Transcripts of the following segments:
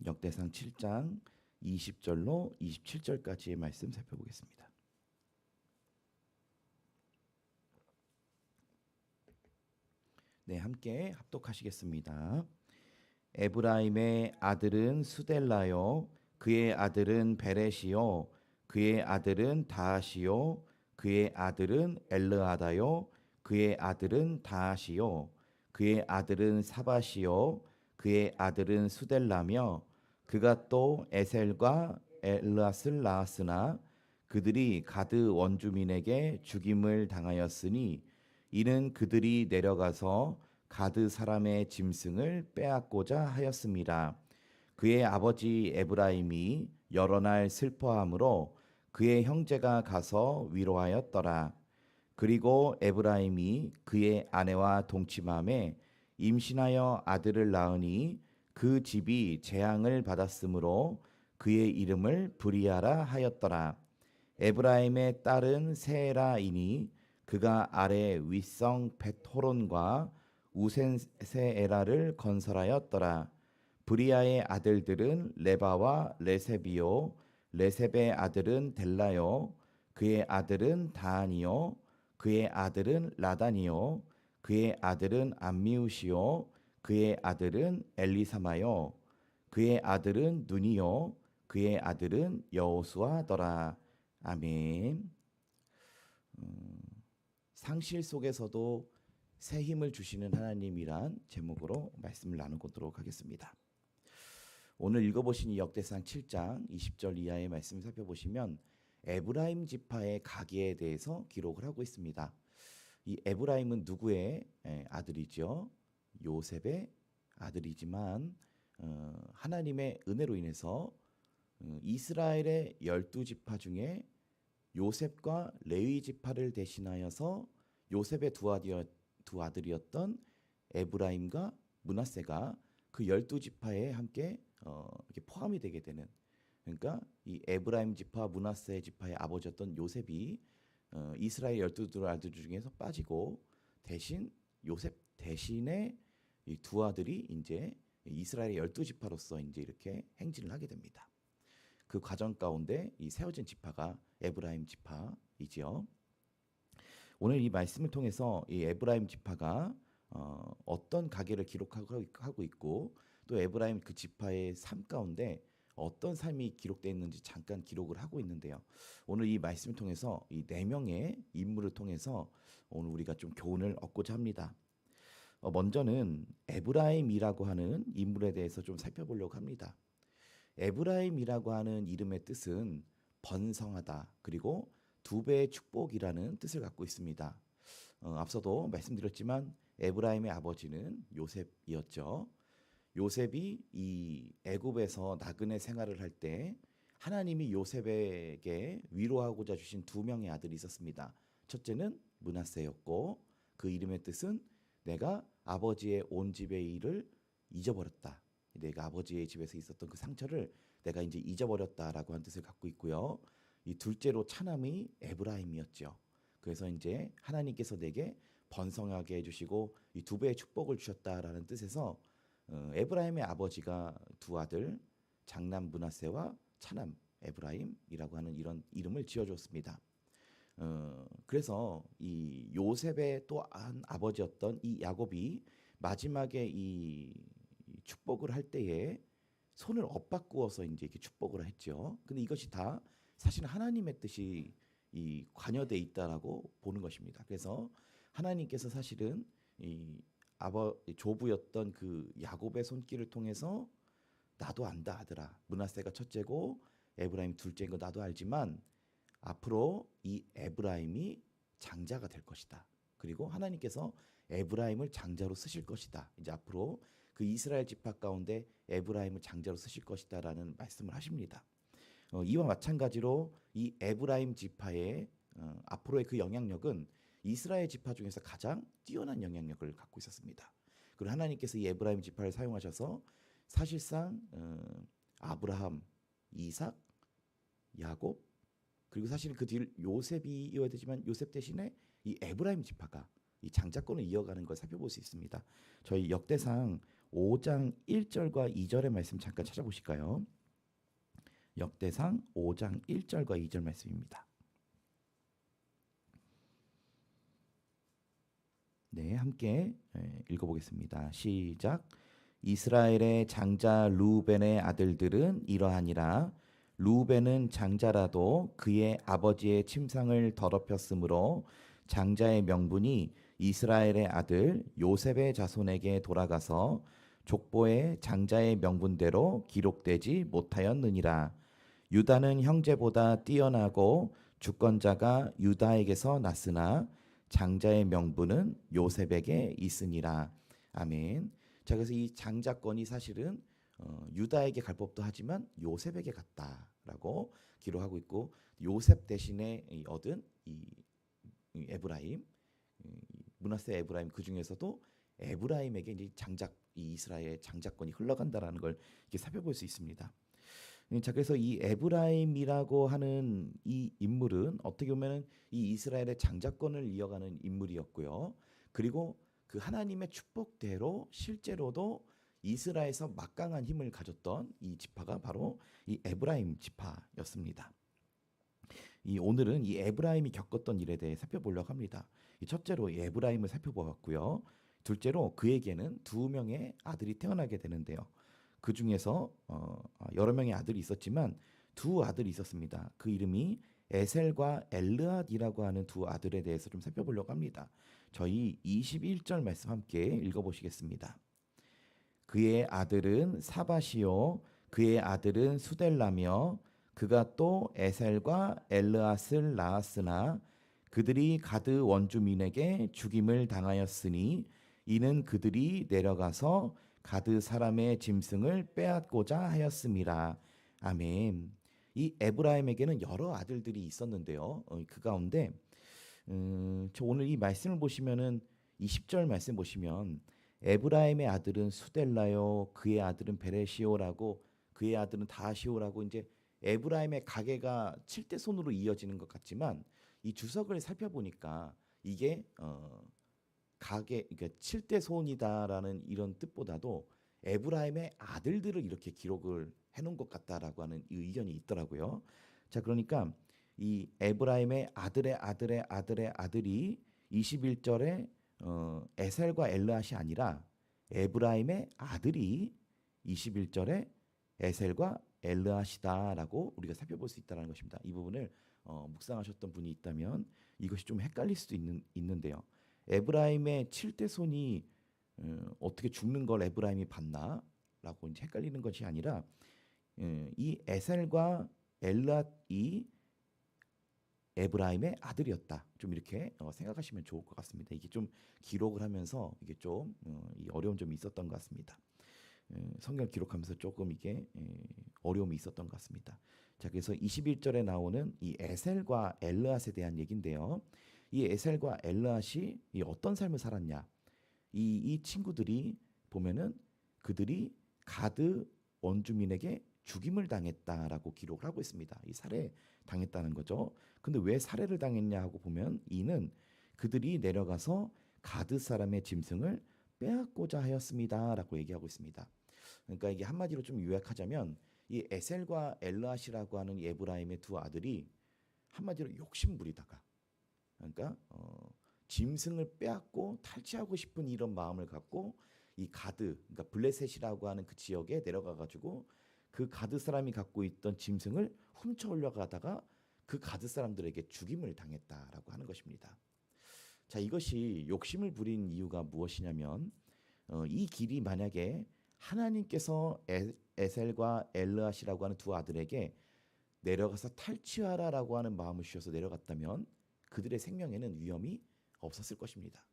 역대상 7장 20절로 27절까지의 말씀 살펴보겠습니다. 네, 함께 합독하시겠습니다. 에브라임의 아들은 수델라요, 그의 아들은 베렛이요, 그의 아들은 다하시요, 그의 아들은 엘르아다요, 그의 아들은 다하시요, 그의 아들은 사바시요, 그의 아들은 수델라며, 그가 또 에셀과 엘르앗을 낳았으나 그들이 가드 원주민에게 죽임을 당하였으니 이는 그들이 내려가서 가드 사람의 짐승을 빼앗고자 하였습니다. 그의 아버지 에브라임이 여러 날 슬퍼함으로 그의 형제가 가서 위로하였더라. 그리고 에브라임이 그의 아내와 동침함에 임신하여 아들을 낳으니 그 집이 재앙을 받았으므로 그의 이름을 브리아라 하였더라. 에브라임의 딸은 세라이니 그가 아래 윗성 벳호론과 우센세에라를 건설하였더라. 브리아의 아들들은 레바와 레셉이요, 레셉의 아들은 델라요, 그의 아들은 다한이요, 그의 아들은 라단이요, 그의 아들은 암미우시요, 그의 아들은 엘리사마요, 그의 아들은 눈이요, 그의 아들은 여호수아더라. 아멘. 상실 속에서도 새 힘을 주시는 하나님이란 제목으로 말씀을 나누도록 하겠습니다. 오늘 읽어보신 이 역대상 7장 20절 이하의 말씀을 살펴보시면 에브라임 지파의 가계에 대해서 기록을 하고 있습니다. 이 에브라임은 누구의 아들이죠? 요셉의 아들이지만 하나님의 은혜로 인해서 이스라엘의 12지파 중에 요셉과 레위 지파를 대신하여서 요셉의 두 아들이었던 에브라임과 므낫세가 그 12지파에 함께 이렇게 포함이 되게 되는, 그러니까 이 에브라임 지파 므낫세 지파의 아버지였던 요셉이 이스라엘 12 아들 중에서 빠지고 대신 요셉 대신에 이 두 아들이 이제 이스라엘의 12지파로서 이제 이렇게 행진을 하게 됩니다. 그 과정 가운데 이 세워진 지파가 에브라임 지파이지요. 오늘 이 말씀을 통해서 이 에브라임 지파가 어떤 가계를 기록하고 있고 또 에브라임 그 지파의 삶 가운데 어떤 삶이 기록되어 있는지 잠깐 기록을 하고 있는데요. 오늘 이 말씀을 통해서 이 네 명의 인물을 통해서 오늘 우리가 좀 교훈을 얻고자 합니다. 먼저는 에브라임이라고 하는 인물에 대해서 좀 살펴보려고 합니다. 에브라임이라고 하는 이름의 뜻은 번성하다, 그리고 두 배의 축복이라는 뜻을 갖고 있습니다. 앞서도 말씀드렸지만 에브라임의 아버지는 요셉이었죠. 요셉이 이 애굽에서 나그네 생활을 할 때 하나님이 요셉에게 위로하고자 주신 두 명의 아들이 있었습니다. 첫째는 므낫세였고 그 이름의 뜻은 내가 아버지의 온 집의 일을 잊어버렸다. 내가 아버지의 집에서 있었던 그 상처를 내가 이제 잊어버렸다라고 한 뜻을 갖고 있고요. 이 둘째로 차남이 에브라임이었죠. 그래서 이제 하나님께서 내게 번성하게 해주시고 이 두 배의 축복을 주셨다라는 뜻에서 에브라임의 아버지가 두 아들 장남 므낫세와 차남 에브라임이라고 하는 이런 이름을 지어줬습니다. 그래서 이 요셉의 또 한 아버지였던 이 야곱이 마지막에 이 축복을 할 때에 손을 엇바꾸어서 이제 이렇게 축복을 했죠. 근데 이것이 다 사실 하나님의 뜻이 이 관여돼 있다라고 보는 것입니다. 그래서 하나님께서 사실은 이 조부였던 그 야곱의 손길을 통해서 나도 안다 아들아, 므낫세가 첫째고 에브라임 둘째인 거 나도 알지만 앞으로 이 에브라임이 장자가 될 것이다. 그리고 하나님께서 에브라임을 장자로 쓰실 것이다. 이제 앞으로 그 이스라엘 지파 가운데 에브라임을 장자로 쓰실 것이다라는 말씀을 하십니다. 이와 마찬가지로 이 에브라임 지파의 앞으로의 그 영향력은 이스라엘 지파 중에서 가장 뛰어난 영향력을 갖고 있었습니다. 그리고 하나님께서 이 에브라임 지파를 사용하셔서 사실상 아브라함, 이삭, 야곱, 그리고 사실 그 뒤를 요셉이 이어야 되지만 요셉 대신에 이 에브라임 지파가 이 장자권을 이어가는 걸 살펴볼 수 있습니다. 저희 역대상 5장 1절과 2절의 말씀 잠깐 찾아보실까요? 역대상 5장 1절과 2절 말씀입니다. 네, 함께 읽어보겠습니다. 시작. 이스라엘의 장자 르우벤의 아들들은 이러하니라. 르우벤은 장자라도 그의 아버지의 침상을 더럽혔으므로 장자의 명분이 이스라엘의 아들 요셉의 자손에게 돌아가서 족보에 장자의 명분대로 기록되지 못하였느니라. 유다는 형제보다 뛰어나고 주권자가 유다에게서 났으나 장자의 명분은 요셉에게 있으니라. 아멘. 자, 그래서 이 장자권이 사실은 유다에게 갈 법도 하지만 요셉에게 갔다라고 기록하고 있고, 요셉 대신에 얻은 이 에브라임, 므낫세 에브라임, 그 중에서도 에브라임에게 이제 이 이스라엘의 장자권이 흘러간다라는 걸 이렇게 살펴볼 수 있습니다. 자, 그래서 이 에브라임이라고 하는 이 인물은 어떻게 보면 이 이스라엘의 장자권을 이어가는 인물이었고요. 그리고 그 하나님의 축복대로 실제로도 이스라엘에서 막강한 힘을 가졌던 이 지파가 바로 이 에브라임 지파였습니다. 오늘은 이 에브라임이 겪었던 일에 대해 살펴보려고 합니다. 첫째로 이 에브라임을 살펴보았고요. 둘째로 그에게는 2명의 아들이 태어나게 되는데요. 그 중에서 여러 명의 아들이 있었지만 2 아들이 있었습니다. 그 이름이 에셀과 엘르앗이라고 하는 2 아들에 대해서 좀 살펴보려고 합니다. 저희 21절 말씀 함께 읽어보시겠습니다. 그의 아들은 사밧이요 그의 아들은 수델라며 그가 또 에셀과 엘르앗을 낳았으나 그들이 가드 원주민에게 죽임을 당하였으니 이는 그들이 내려가서 가드 사람의 짐승을 빼앗고자 하였음이라. 아멘. 이 에브라임에게는 여러 아들들이 있었는데요. 그 가운데 저 오늘 이 말씀을 보시면은 20절 말씀 보시면 에브라임의 아들은 수델라요 그의 아들은 베레시오라고 그의 아들은 다시오라고 이제 에브라임의 가계가 7대 손으로 이어지는 것 같지만 이 주석을 살펴보니까 이게 가계, 그러니까 7대 손이다라는 이런 뜻보다도 에브라임의 아들들을 이렇게 기록을 해놓은 것 같다라고 하는 의견이 있더라고요. 자, 그러니까 이 에브라임의 아들의 아들이 21절에 에셀과 엘르앗이 아니라 에브라임의 아들이 21절에 에셀과 엘르앗이다라고 우리가 살펴볼 수 있다는 것입니다. 이 부분을 묵상하셨던 분이 있다면 이것이 좀 헷갈릴 수도 있는데요. 에브라임의 7대 손이 어떻게 죽는 걸 에브라임이 봤나라고 이제 헷갈리는 것이 아니라 이 에셀과 엘랏이 에브라임의 아들이었다. 좀 이렇게 생각하시면 좋을 것 같습니다. 이게 좀 기록을 하면서 이게 좀 어려운 점이 있었던 것 같습니다. 성경을 기록하면서 조금 이게 어려움이 있었던 것 같습니다. 자, 그래서 21절에 나오는 이 에셀과 엘르앗에 대한 얘기인데요. 이 에셀과 엘르앗이 어떤 삶을 살았냐? 이 친구들이 보면은 그들이 가드 원주민에게 죽임을 당했다라고 기록을 하고 있습니다. 이 살해 당했다는 거죠. 근데 왜 살해를 당했냐 하고 보면 이는 그들이 내려가서 가드 사람의 짐승을 빼앗고자 하였습니다라고 얘기하고 있습니다. 그러니까 이게 한마디로 좀 요약하자면 이 에셀과 엘르앗이라고 하는 이 에브라임의 2 아들이 한마디로 욕심부리다가 그러니까 짐승을 빼앗고 탈취하고 싶은 이런 마음을 갖고 이 가드, 그러니까 블레셋이라고 하는 그 지역에 내려가 가지고 그 가드 사람이 갖고 있던 짐승을 훔쳐 올려가다가 그 가드 사람들에게 죽임을 당했다라고 하는 것입니다. 자, 이것이 욕심을 부린 이유가 무엇이냐면 이 길이 만약에 하나님께서 에셀과 엘르앗이라고 하는 2 아들에게 내려가서 탈취하라라고 하는 마음을 주셔서 내려갔다면 그들의 생명에는 위험이 없었을 것입니다.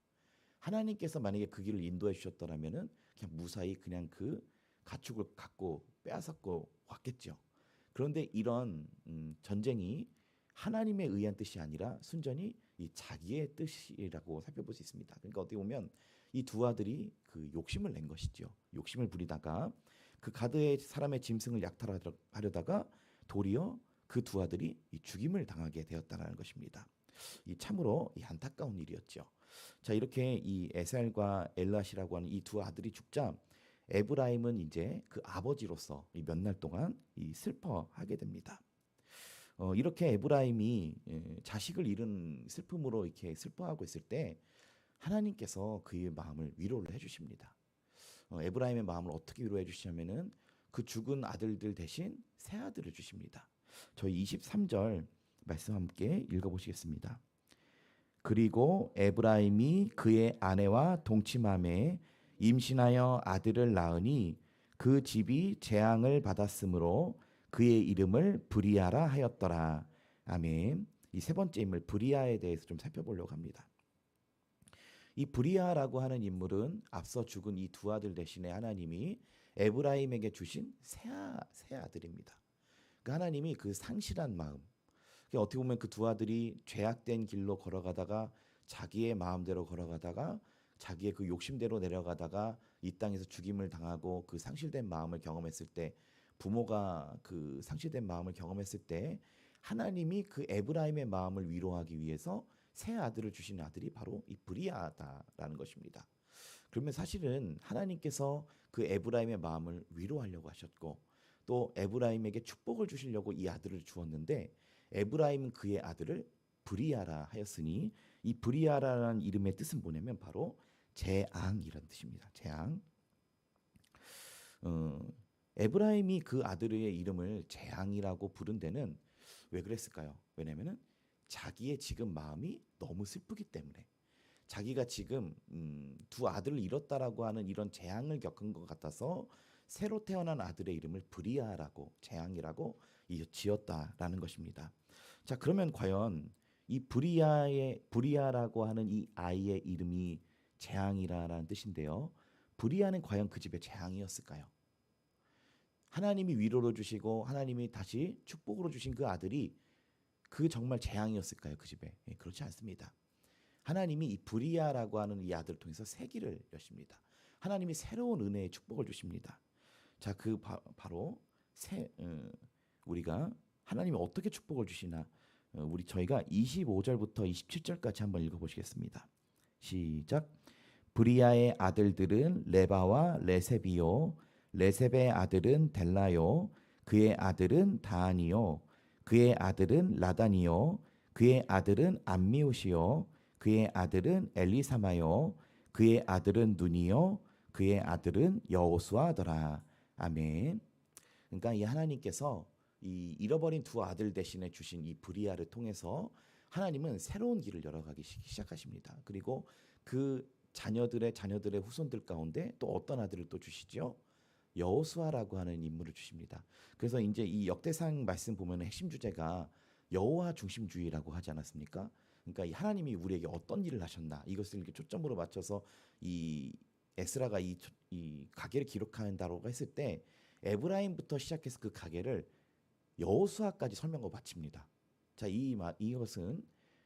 하나님께서 만약에 그 길을 인도해 주셨더라면은 그냥 무사히 그냥 그 가축을 갖고 빼앗았고 왔겠죠. 그런데 이런 전쟁이 하나님의 의한 뜻이 아니라 순전히 이 자기의 뜻이라고 살펴볼 수 있습니다. 그러니까 어떻게 보면 이 2 아들이 그 욕심을 낸 것이죠. 욕심을 부리다가 그 가드의 사람의 짐승을 약탈하려다가 도리어 그 2 아들이 이 죽임을 당하게 되었다는 것입니다. 이 참으로 이 안타까운 일이었죠. 자, 이렇게 이 에셀과 엘랏이라고 하는 이 2 아들이 죽자 에브라임은 이제 그 아버지로서 이 몇 날 동안 이 슬퍼하게 됩니다. 이렇게 에브라임이 자식을 잃은 슬픔으로 이렇게 슬퍼하고 있을 때 하나님께서 그의 마음을 위로를 해주십니다. 에브라임의 마음을 어떻게 위로해 주시냐면은 그 죽은 아들들 대신 새 아들을 주십니다. 저희 23절 말씀 함께 읽어보시겠습니다. 그리고 에브라임이 그의 아내와 동침함에 임신하여 아들을 낳으니 그 집이 재앙을 받았으므로 그의 이름을 브리아라 하였더라. 아멘. 이 세 번째 인물 브리아에 대해서 좀 살펴보려고 합니다. 이 브리아라고 하는 인물은 앞서 죽은 이 두 아들 대신에 하나님이 에브라임에게 주신 새 아들입니다. 그러니까 하나님이 그 상실한 마음, 어떻게 보면 그 두 아들이 죄악된 길로 걸어가다가 자기의 마음대로 걸어가다가 자기의 그 욕심대로 내려가다가 이 땅에서 죽임을 당하고 그 상실된 마음을 경험했을 때, 부모가 그 상실된 마음을 경험했을 때 하나님이 그 에브라임의 마음을 위로하기 위해서 새 아들을 주신 아들이 바로 이 브리아다라는 것입니다. 그러면 사실은 하나님께서 그 에브라임의 마음을 위로하려고 하셨고 또 에브라임에게 축복을 주시려고 이 아들을 주었는데 에브라임은 그의 아들을 브리아라 하였으니 이 브리아라는 이름의 뜻은 뭐냐면 바로 재앙이라는 뜻입니다. 재앙. 에브라임이 그 아들의 이름을 재앙이라고 부른 데는 왜 그랬을까요? 왜냐면은 자기의 지금 마음이 너무 슬프기 때문에, 자기가 지금 두 아들을 잃었다라고 하는 이런 재앙을 겪은 것 같아서 새로 태어난 아들의 이름을 브리아라고, 재앙이라고 지었다라는 것입니다. 자, 그러면 과연 이 브리아라고 하는 이 아이의 이름이 재앙이라는 뜻인데요. 브리아는 과연 그 집의 재앙이었을까요? 하나님이 위로를 주시고 하나님이 다시 축복으로 주신 그 아들이 그 정말 재앙이었을까요? 그 집에? 그렇지 않습니다. 하나님이 이 브리아라고 하는 이 아들을 통해서 새 길을 여십니다. 하나님이 새로운 은혜의 축복을 주십니다. 자, 바로 우리가 하나님이 어떻게 축복을 주시나 저희가 25절부터 27절까지 한번 읽어보시겠습니다. 시작. 브리아의 아들들은 레바와 레셉이요, 레셉의 아들은 델라요, 그의 아들은 다한이요, 그의 아들은 라단이요, 그의 아들은 암미옷이요, 그의 아들은 엘리사마요, 그의 아들은 눈이요, 그의 아들은 여호수아더라. 아멘. 그러니까 이 하나님께서 이 잃어버린 두 아들 대신에 주신 이 브리아를 통해서 하나님은 새로운 길을 열어가기 시작하십니다. 그리고 그 자녀들의 후손들 가운데 또 어떤 아들을 또 주시죠? 여호수아라고 하는 인물을 주십니다. 그래서 이제 이 역대상 말씀 보면 핵심 주제가 여호와 중심주의라고 하지 않았습니까? 그러니까 이 하나님이 우리에게 어떤 일을 하셨나 이것을 이렇게 초점으로 맞춰서 이 에스라가 이 가계를 기록한다고 했을 때 에브라임부터 시작해서 그 가계를 여호수아까지 설명하고 바칩니다. 자, 이것은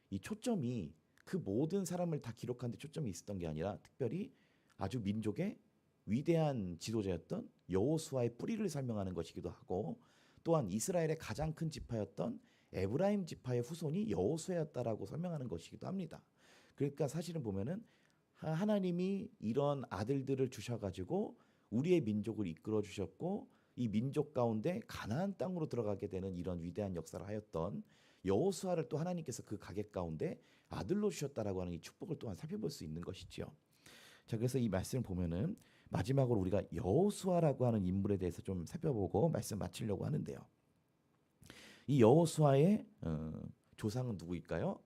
이 초점이 그 모든 사람을 다 기록하는 데 초점이 있었던 게 아니라 특별히 아주 민족의 위대한 지도자였던 여호수아의 뿌리를 설명하는 것이기도 하고, 또한 이스라엘의 가장 큰 지파였던 에브라임 지파의 후손이 여호수아였다라고 설명하는 것이기도 합니다. 그러니까 사실은 보면은 하나님이 이런 아들들을 주셔가지고 우리의 민족을 이끌어 주셨고 이 민족 가운데 가나안 땅으로 들어가게 되는 이런 위대한 역사를 하였던 여호수아를 또 하나님께서 그 가계 가운데 아들로 주셨다라고 하는 이 축복을 또한 살펴볼 수 있는 것이지요. 자, 그래서 이 말씀을 보면은 마지막으로 우리가 여호수아라고 하는 인물에 대해서 좀 살펴보고 말씀 마치려고 하는데요. 이 여호수아의 조상은 누구일까요?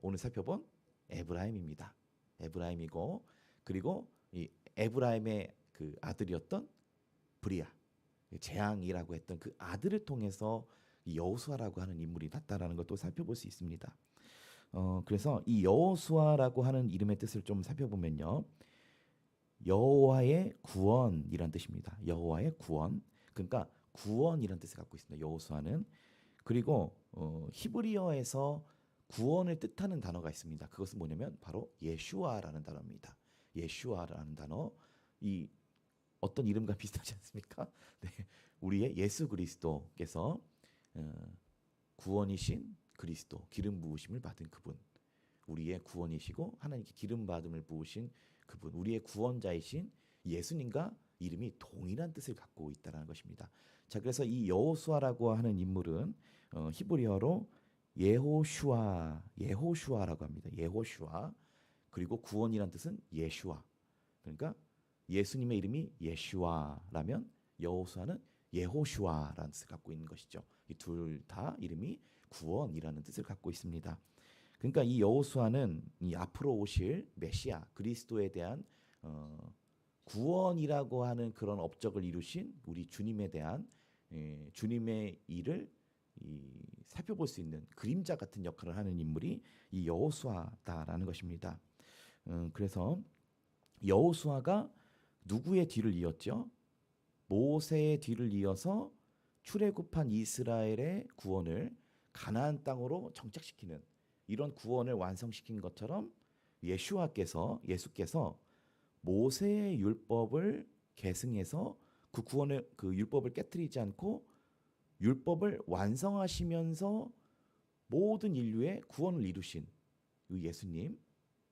오늘 살펴본 에브라임입니다. 에브라임이고, 그리고 이 에브라임의 그 아들이었던 브리아, 재앙이라고 했던 그 아들을 통해서 이 여호수아라고 하는 인물이 났다라는 것도 살펴볼 수 있습니다. 그래서 이 여호수아라고 하는 이름의 뜻을 좀 살펴보면요, 여호와의 구원이란 뜻입니다. 여호와의 구원, 그러니까 구원이란 뜻을 갖고 있습니다. 여호수아는. 그리고 히브리어에서 구원을 뜻하는 단어가 있습니다. 그것은 뭐냐면 바로 예슈아라는 단어입니다. 예슈아라는 단어, 이 어떤 이름과 비슷하지 않습니까? 네, 우리의 예수 그리스도께서 구원이신 그리스도, 기름 부으심을 받은 그분, 우리의 구원이시고 하나님께 기름 받음을 부으신 그분, 우리의 구원자이신 예수님과 이름이 동일한 뜻을 갖고 있다는 것입니다. 자, 그래서 이 여호수아라고 하는 인물은 히브리어로 예호슈아라고 합니다. 예호슈아. 그리고 구원이란 뜻은 예슈아. 그러니까 예수님의 이름이 예슈아라면 여호수아는 예호슈아라는 뜻을 갖고 있는 것이죠. 이 둘 다 이름이 구원이라는 뜻을 갖고 있습니다. 그러니까 이 여호수아는 이 앞으로 오실 메시아 그리스도에 대한 구원이라고 하는 그런 업적을 이루신 우리 주님에 대한 주님의 일을 살펴볼 수 있는 그림자 같은 역할을 하는 인물이 이 여호수아다라는 것입니다. 그래서 여호수아가 누구의 뒤를 이었죠? 모세의 뒤를 이어서 출애굽한 이스라엘의 구원을 가나안 땅으로 정착시키는 이런 구원을 완성시킨 것처럼 예수께서 모세의 율법을 계승해서 그 구원의 그 율법을 깨뜨리지 않고 율법을 완성하시면서 모든 인류의 구원을 이루신 그 예수님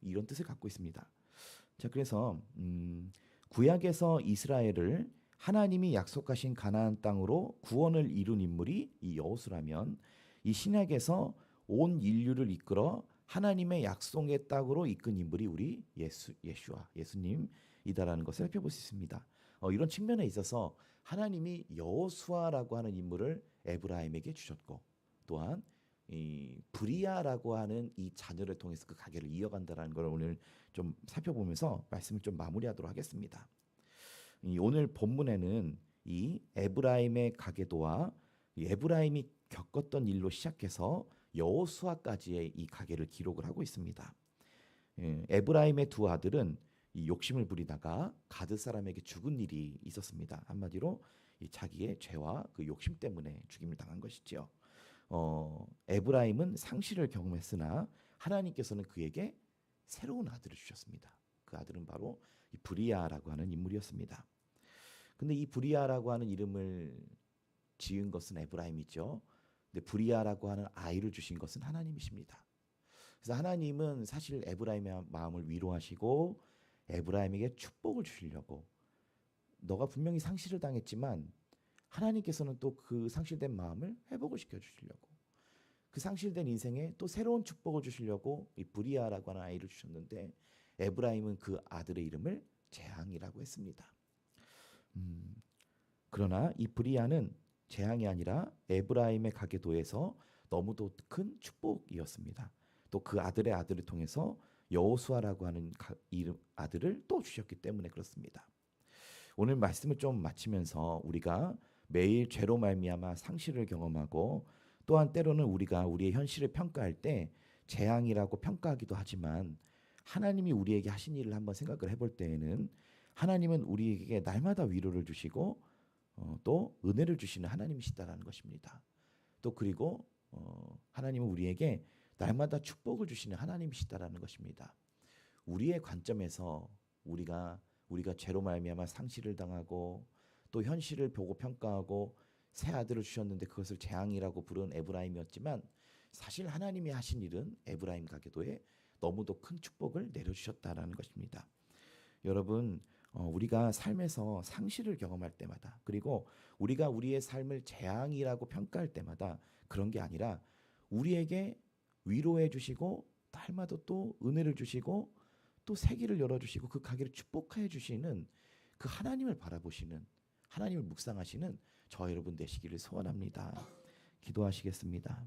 이런 뜻을 갖고 있습니다. 자, 그래서 구약에서 이스라엘을 하나님이 약속하신 가나안 땅으로 구원을 이룬 인물이 이 여호수라면 이 신약에서 온 인류를 이끌어 하나님의 약속의 땅으로 이끈 인물이 우리 예수님이다라는 것을 살펴볼 수 있습니다. 이런 측면에 있어서 하나님이 여호수아라고 하는 인물을 에브라임에게 주셨고 또한 이 브리아라고 하는 이 자녀를 통해서 그 가계를 이어간다라는 걸 오늘 좀 살펴보면서 말씀을 좀 마무리하도록 하겠습니다. 오늘 본문에는 이 에브라임의 가계도와 에브라임이 겪었던 일로 시작해서 여호수아까지의 이 가계를 기록을 하고 있습니다. 에브라임의 두 아들은 이 욕심을 부리다가 가드 사람에게 죽은 일이 있었습니다. 한마디로 이 자기의 죄와 그 욕심 때문에 죽임을 당한 것이지요. 에브라임은 상실을 경험했으나 하나님께서는 그에게 새로운 아들을 주셨습니다. 그 아들은 바로 이 브리아라고 하는 인물이었습니다. 근데 이 브리아라고 하는 이름을 지은 것은 에브라임이죠. 근데 브리아라고 하는 아이를 주신 것은 하나님이십니다. 그래서 하나님은 사실 에브라임의 마음을 위로하시고 에브라임에게 축복을 주시려고 너가 분명히 상실을 당했지만 하나님께서는 또 그 상실된 마음을 회복을 시켜 주시려고 그 상실된 인생에 또 새로운 축복을 주시려고 이 브리아라고 하는 아이를 주셨는데 에브라임은 그 아들의 이름을 재앙이라고 했습니다. 그러나 이 브리아는 재앙이 아니라 에브라임의 가계도에서 너무도 큰 축복이었습니다. 또 그 아들의 아들을 통해서 여호수아라고 하는 이름 아들을 또 주셨기 때문에 그렇습니다. 오늘 말씀을 좀 마치면서 우리가 매일 죄로 말미암아 상실을 경험하고 또한 때로는 우리가 우리의 현실을 평가할 때 재앙이라고 평가하기도 하지만 하나님이 우리에게 하신 일을 한번 생각을 해볼 때에는 하나님은 우리에게 날마다 위로를 주시고 또 은혜를 주시는 하나님이시다라는 것입니다. 또 그리고 하나님은 우리에게 날마다 축복을 주시는 하나님이시다라는 것입니다. 우리의 관점에서 우리가 죄로 말미암아 상실을 당하고 또 현실을 보고 평가하고 새 아들을 주셨는데 그것을 재앙이라고 부른 에브라임이었지만 사실 하나님이 하신 일은 에브라임 가계도에 너무도 큰 축복을 내려주셨다라는 것입니다. 여러분 우리가 삶에서 상실을 경험할 때마다 그리고 우리가 우리의 삶을 재앙이라고 평가할 때마다 그런 게 아니라 우리에게 위로해 주시고 날마다 또 은혜를 주시고 또 새 길을 열어주시고 그 가게를 축복해 주시는 그 하나님을 바라보시는 하나님을 묵상하시는 저 여러분 되시기를 소원합니다. 기도하시겠습니다.